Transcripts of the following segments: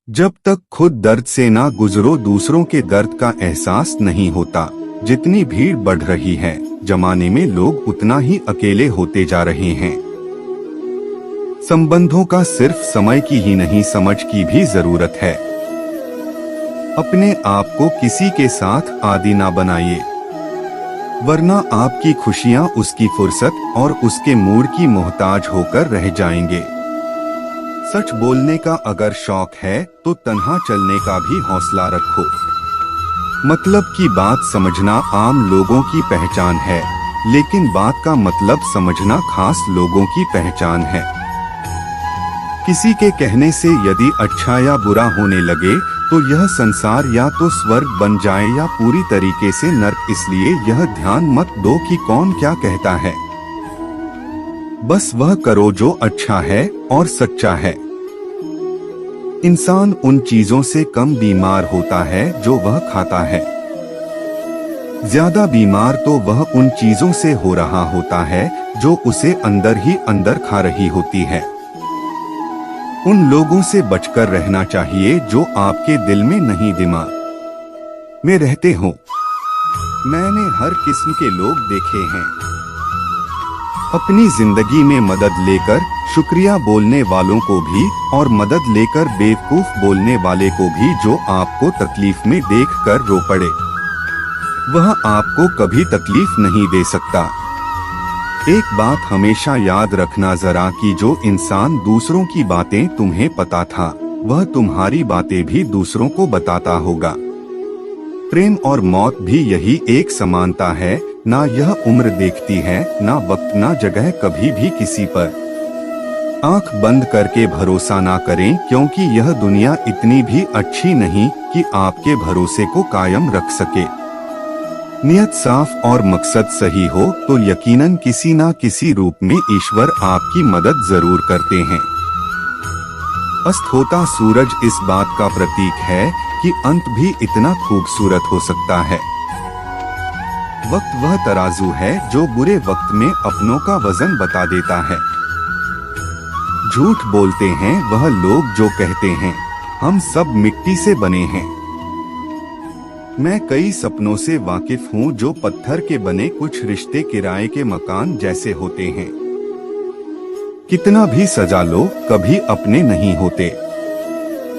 जब तक खुद दर्द से ना गुजरो दूसरों के दर्द का एहसास नहीं होता। जितनी भीड़ बढ़ रही है जमाने में लोग उतना ही अकेले होते जा रहे हैं। संबंधों का सिर्फ समय की ही नहीं समझ की भी जरूरत है। अपने आप को किसी के साथ आदी ना बनाइए, वरना आपकी खुशियां उसकी फुर्सत और उसके मूड की मोहताज होकर रह जाएंगे। सच बोलने का अगर शौक है तो तन्हा चलने का भी हौसला रखो। मतलब की बात समझना आम लोगों की पहचान है, लेकिन बात का मतलब समझना खास लोगों की पहचान है। किसी के कहने से यदि अच्छा या बुरा होने लगे तो यह संसार या तो स्वर्ग बन जाए या पूरी तरीके से नर्क। इसलिए यह ध्यान मत दो कि कौन क्या कहता है, बस वह करो जो अच्छा है और सच्चा है। इंसान उन चीजों से कम बीमार होता है जो वह खाता है। ज्यादा बीमार तो वह उन चीजों से हो रहा होता है जो उसे अंदर ही अंदर खा रही होती है। उन लोगों से बचकर रहना चाहिए जो आपके दिल में नहीं दिमाग में रहते हो। मैंने हर किस्म के लोग देखे हैं। अपनी जिंदगी में मदद लेकर शुक्रिया बोलने वालों को भी और मदद लेकर बेवकूफ बोलने वाले को भी, जो आपको तकलीफ में देखकर रो पड़े। वह आपको कभी तकलीफ नहीं दे सकता। एक बात हमेशा याद रखना जरा कि जो इंसान दूसरों की बातें तुम्हें पता था, वह तुम्हारी बातें भी दूसरों को बताता होगा। प्रेम और मौत भी यही एक समानता है। ना यह उम्र देखती है, ना वक्त, ना जगह, कभी भी किसी पर आंख बंद करके भरोसा ना करें, क्योंकि यह दुनिया इतनी भी अच्छी नहीं कि आपके भरोसे को कायम रख सके। नियत साफ और मकसद सही हो तो यकीनन किसी ना किसी रूप में ईश्वर आपकी मदद जरूर करते हैं। अस्त होता सूरज इस बात का प्रतीक है कि अंत भी इतना खूबसूरत हो सकता है। वक्त वह तराजू है जो बुरे वक्त में अपनों का वजन बता देता है। झूठ बोलते हैं वह लोग जो कहते हैं हम सब मिट्टी से बने हैं। मैं कई सपनों से वाकिफ हूँ जो पत्थर के बने कुछ रिश्ते किराए के मकान जैसे होते हैं। कितना भी सजा लो कभी अपने नहीं होते।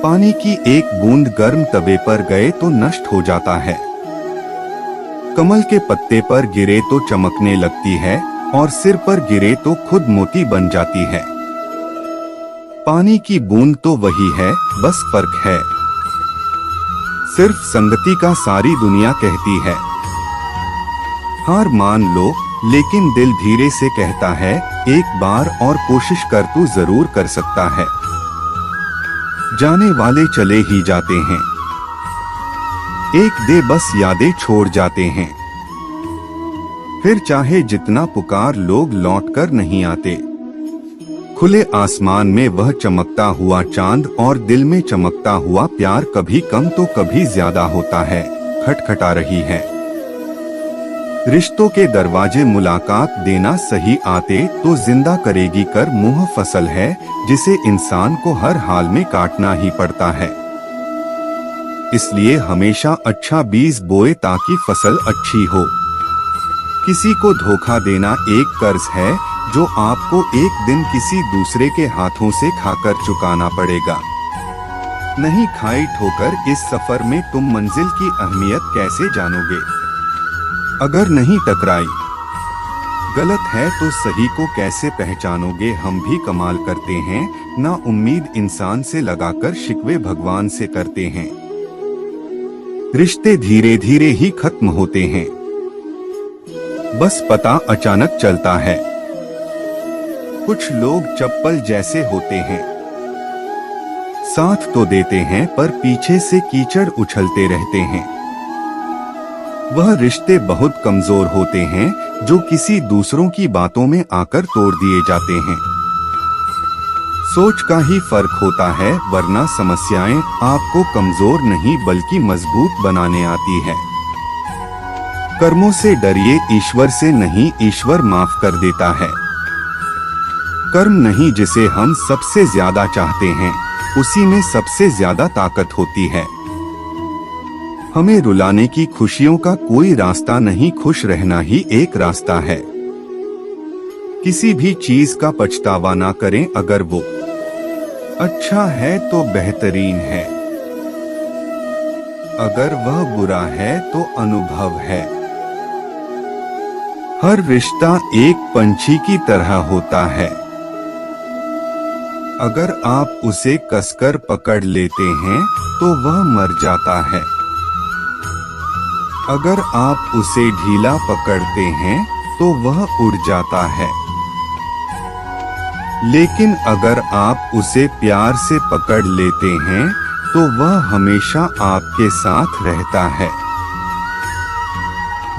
पानी की एक बूंद गर्म तवे पर गए तो नष्ट हो जाता है। कमल के पत्ते पर गिरे तो चमकने लगती है और सिर पर गिरे तो खुद मोती बन जाती है। पानी की बूंद तो वही है, बस फर्क है सिर्फ संगति का। सारी दुनिया कहती है हार मान लो, लेकिन दिल धीरे से कहता है एक बार और कोशिश कर, तू जरूर कर सकता है। जाने वाले चले ही जाते हैं, एक दे बस यादें छोड़ जाते हैं। फिर चाहे जितना पुकार लोग लौटकर नहीं आते। खुले आसमान में वह चमकता हुआ चांद और दिल में चमकता हुआ प्यार कभी कम तो कभी ज्यादा होता है, खटखटा रही है। रिश्तों के दरवाजे मुलाकात देना सही आते तो जिंदा करेगी कर मुँह फसल है, जिसे इंसान को हर हाल में काटना ही पड़ता है। इसलिए हमेशा अच्छा बीज बोए ताकि फसल अच्छी हो। किसी को धोखा देना एक कर्ज है जो आपको एक दिन किसी दूसरे के हाथों से खाकर चुकाना पड़ेगा। नहीं खाई ठोकर इस सफर में तुम मंजिल की अहमियत कैसे जानोगे। अगर नहीं टकराई गलत है तो सही को कैसे पहचानोगे। हम भी कमाल करते हैं, ना उम्मीद इंसान से लगाकर शिकवे भगवान से करते हैं। रिश्ते धीरे धीरे ही खत्म होते हैं, बस पता अचानक चलता है। कुछ लोग चप्पल जैसे होते हैं, साथ तो देते हैं पर पीछे से कीचड़ उछलते रहते हैं। वह रिश्ते बहुत कमजोर होते हैं जो किसी दूसरों की बातों में आकर तोड़ दिए जाते हैं। सोच का ही फर्क होता है, वरना समस्याएं आपको कमजोर नहीं बल्कि मजबूत बनाने आती है। कर्मों से डरिए, ईश्वर से नहीं, ईश्वर माफ कर देता है। कर्म नहीं जिसे हम सबसे ज्यादा चाहते हैं, उसी में सबसे ज्यादा ताकत होती है। हमें रुलाने की खुशियों का कोई रास्ता नहीं, खुश रहना ही एक रास्ता है। किसी भी चीज का पछतावा ना करें, अगर वो अच्छा है तो बेहतरीन है, अगर वह बुरा है तो अनुभव है। हर रिश्ता एक पंछी की तरह होता है, अगर आप उसे कसकर पकड़ लेते हैं तो वह मर जाता है, अगर आप उसे ढीला पकड़ते हैं तो वह उड़ जाता है, लेकिन अगर आप उसे प्यार से पकड़ लेते हैं तो वह हमेशा आपके साथ रहता है।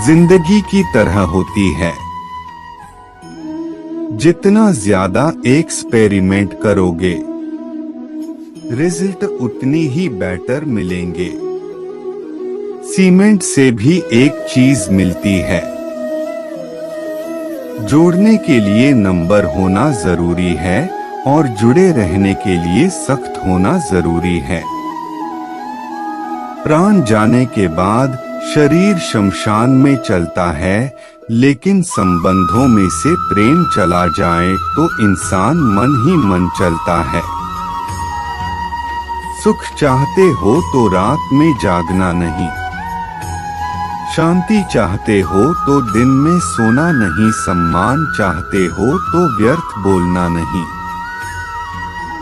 जिंदगी की तरह होती है, जितना ज्यादा एक्सपेरिमेंट करोगे रिजल्ट उतनी ही बेटर मिलेंगे। सीमेंट से भी एक चीज मिलती है, जोड़ने के लिए नंबर होना जरूरी है और जुड़े रहने के लिए सख्त होना जरूरी है। प्राण जाने के बाद शरीर शमशान में चलता है, लेकिन संबंधों में से प्रेम चला जाए तो इंसान मन ही मन चलता है। सुख चाहते हो तो रात में जागना नहीं, शांति चाहते हो तो दिन में सोना नहीं, सम्मान चाहते हो तो व्यर्थ बोलना नहीं,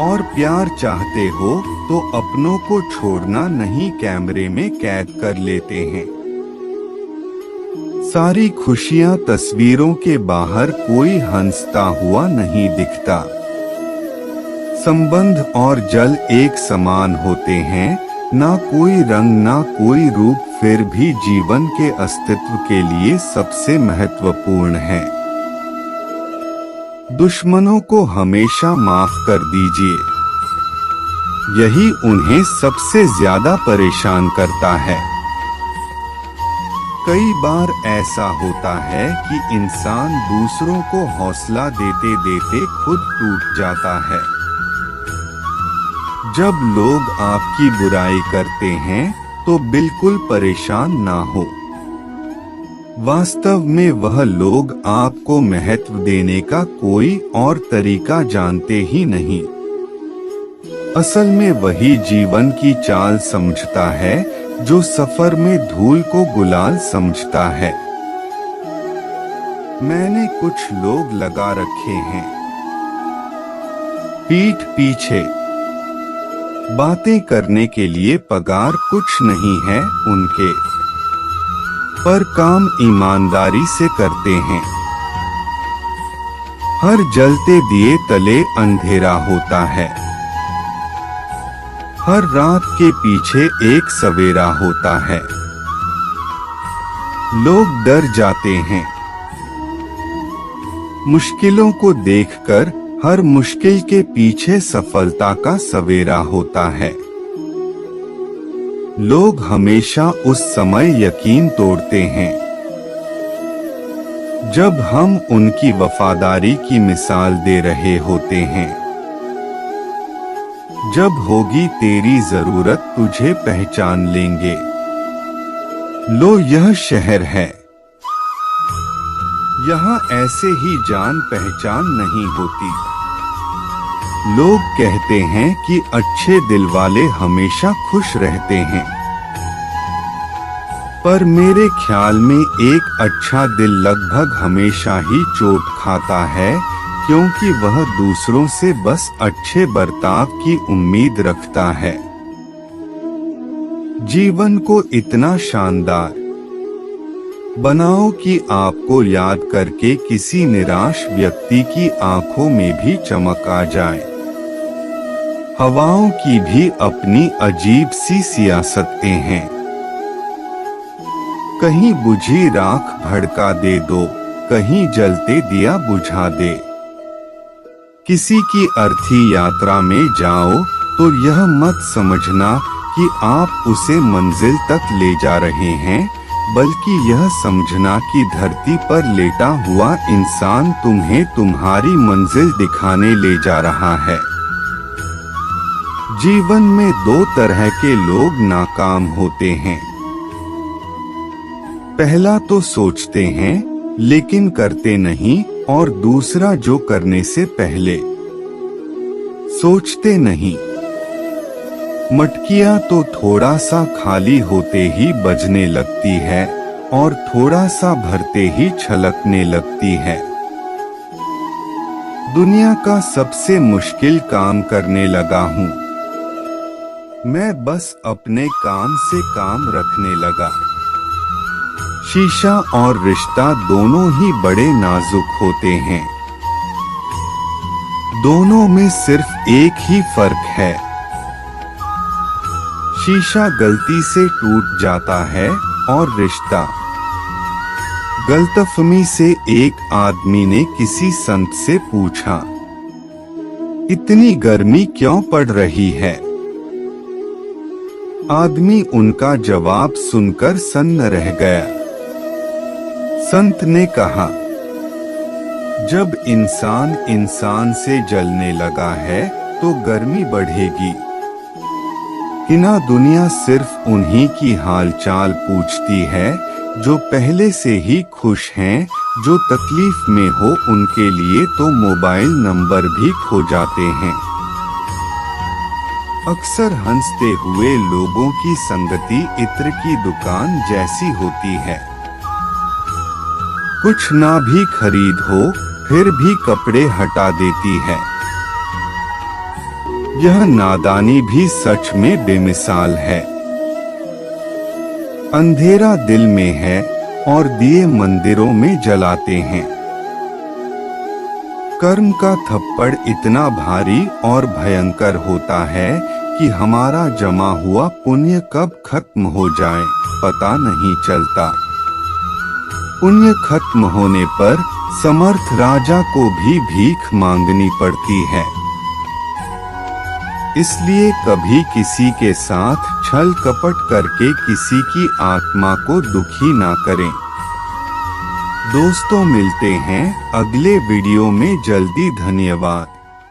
और प्यार चाहते हो तो अपनों को छोड़ना नहीं, कैमरे में कैद कर लेते हैं। सारी खुशियां तस्वीरों के बाहर कोई हंसता हुआ नहीं दिखता। संबंध और जल एक समान होते हैं, ना कोई रंग ना कोई रूप, फिर भी जीवन के अस्तित्व के लिए सबसे महत्वपूर्ण है। दुश्मनों को हमेशा माफ कर दीजिए, यही उन्हें सबसे ज्यादा परेशान करता है। कई बार ऐसा होता है कि इंसान दूसरों को हौसला देते देते खुद टूट जाता है। जब लोग आपकी बुराई करते हैं तो बिल्कुल परेशान ना हो, वास्तव में वह लोग आपको महत्व देने का कोई और तरीका जानते ही नहीं। असल में वही जीवन की चाल समझता है जो सफर में धूल को गुलाल समझता है। मैंने कुछ लोग लगा रखे हैं पीठ पीछे, बातें करने के लिए पगार कुछ नहीं है उनके, पर काम ईमानदारी से करते हैं। हर जलते दिए तले अंधेरा होता है, हर रात के पीछे एक सवेरा होता है। लोग डर जाते हैं मुश्किलों को देखकर, हर मुश्किल के पीछे सफलता का सवेरा होता है। लोग हमेशा उस समय यकीन तोड़ते हैं जब हम उनकी वफादारी की मिसाल दे रहे होते हैं। जब होगी तेरी जरूरत तुझे पहचान लेंगे। लो यह शहर है, यहाँ ऐसे ही जान पहचान नहीं होती। लोग कहते हैं कि अच्छे दिल वाले हमेशा खुश रहते हैं, पर मेरे ख्याल में एक अच्छा दिल लगभग हमेशा ही चोट खाता है, क्योंकि वह दूसरों से बस अच्छे बर्ताव की उम्मीद रखता है। जीवन को इतना शानदार बनाओ कि आपको याद करके किसी निराश व्यक्ति की आंखों में भी चमक आ जाए। हवाओं की भी अपनी अजीब सी सियासतें हैं, कहीं बुझी राख भड़का दे दो, कहीं जलते दिया बुझा दे। किसी की अर्थी यात्रा में जाओ तो यह मत समझना कि आप उसे मंजिल तक ले जा रहे हैं, बल्कि यह समझना कि धरती पर लेटा हुआ इंसान तुम्हें तुम्हारी मंजिल दिखाने ले जा रहा है। जीवन में दो तरह के लोग नाकाम होते हैं। पहला तो सोचते हैं लेकिन करते नहीं, और दूसरा जो करने से पहले सोचते नहीं। मटकियां तो थोड़ा सा खाली होते ही बजने लगती है और थोड़ा सा भरते ही छलकने लगती है। दुनिया का सबसे मुश्किल काम करने लगा हूँ। मैं बस अपने काम से काम रखने लगा। शीशा और रिश्ता दोनों ही बड़े नाजुक होते हैं। दोनों में सिर्फ एक ही फर्क है, शीशा गलती से टूट जाता है और रिश्ता। गलतफहमी से एक आदमी ने किसी संत से पूछा, इतनी गर्मी क्यों पड़ रही है? आदमी उनका जवाब सुनकर सन्न रह गया। संत ने कहा, जब इंसान इंसान से जलने लगा है तो गर्मी बढ़ेगी। हिना दुनिया सिर्फ उन्हीं की हालचाल पूछती है जो पहले से ही खुश हैं। जो तकलीफ में हो उनके लिए तो मोबाइल नंबर भी खो जाते हैं। अक्सर हंसते हुए लोगों की संगति इत्र की दुकान जैसी होती है। कुछ ना भी खरीद हो फिर भी कपड़े हटा देती है। यह नादानी भी सच में बेमिसाल है। अंधेरा दिल में है और दिए मंदिरों में जलाते हैं। कर्म का थप्पड़ इतना भारी और भयंकर होता है कि हमारा जमा हुआ पुण्य कब खत्म हो जाए पता नहीं चलता। पुण्य खत्म होने पर समर्थ राजा को भी भीख मांगनी पड़ती है। इसलिए कभी किसी के साथ छल कपट करके किसी की आत्मा को दुखी ना करें। दोस्तों, मिलते हैं अगले वीडियो में जल्दी। धन्यवाद।